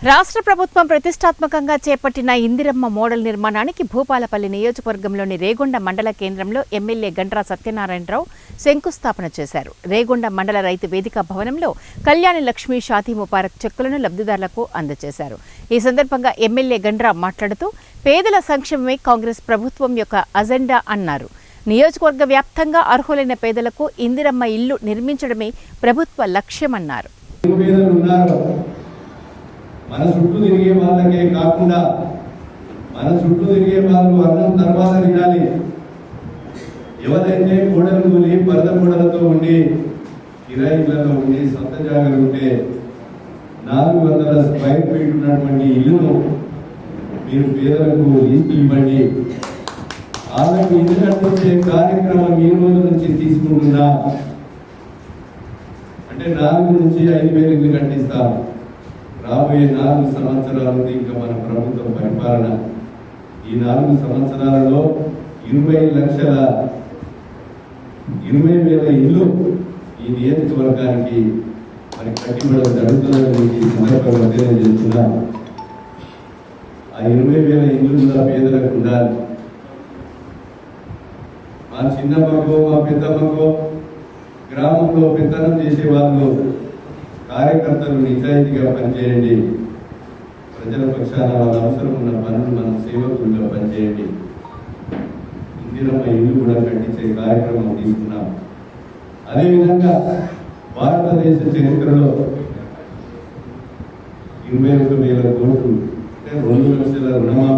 రాష్ట్ర ప్రభుత్వం ప్రతిష్టాత్మకంగా చేపట్టిన ఇందిరమ్మ మోడల్ నిర్మాణానికి భూపాలపల్లి నియోజకవర్గంలోని రేగొండ మండల కేంద్రంలో ఎమ్మెల్యే గండ్రా సత్యనారాయణరావు శంకుస్థాపన చేశారు. రేగొండ మండల రైతు వేదిక భవనంలో కళ్యాణి లక్ష్మి షాదీ ముబారక్ చెక్కులను లబ్ధిదారులకు అందజేశారు. ఈ సందర్భంగా ఎమ్మెల్యే గండ్రా మాట్లాడుతూ పేదల సంక్షేమమే కాంగ్రెస్ ప్రభుత్వం యొక్క అజెండా అన్నారు. నియోజకవర్గ వ్యాప్తంగా అర్హులైన పేదలకు ఇందిరమ్మ ఇల్లు నిర్మించడమే ప్రభుత్వ లక్ష్యమన్నారు. మన చుట్టూ తిరిగే వాళ్ళకే కాకుండా మన చుట్టూ తిరిగే వాళ్ళు అన్నం తర్వాత తినాలి. ఎవరైతే కూడలు కూలి పరద కూడలతో ఉండి కిరాయిలలో ఉండి సొంత జాగాలు ఉంటే 400 స్క్వేర్ ఫీట్ ఉన్నటువంటి ఇల్లును మీరు పేదలకు లీజుకి ఇవ్వండి. వాళ్ళకు ఇల్లు కట్టించే కార్యక్రమం ఈ రోజు నుంచి తీసుకుంటున్నా అంటే 4 నుంచి 5,000 ఇల్లు కట్టిస్తారు. రాబోయే 4 సంవత్సరాలు ఇంకా మన ప్రభుత్వం పరిపాలన. ఈ 4 సంవత్సరాలలో 20,000 ఇల్లు ఈ నియోజకవర్గానికి మరి కట్టిబడడం జరుగుతుందని సందర్భంగా తెలియజేస్తున్నా. ఆ 20,000 ఇల్లు పేదలకు ఉండాలి. మా చిన్నమ్మకో మా పెద్దమ్మకో గ్రామంలో పెత్తనం చేసే వాళ్ళు కార్యకర్తలు నిజాయితీగా పనిచేయండి. ప్రజల పక్షాన వాళ్ళ అవసరం ఉన్న పనులు మనం సేవకులుగా పనిచేయండి. ఇందిరమ్మ ఇల్లు కూడా కట్టించే కార్యక్రమం తీసుకున్నాం. అదేవిధంగా భారతదేశ చరిత్రలో 21,000 కోట్లు అంటే 2 లక్షల రుణమాఫీ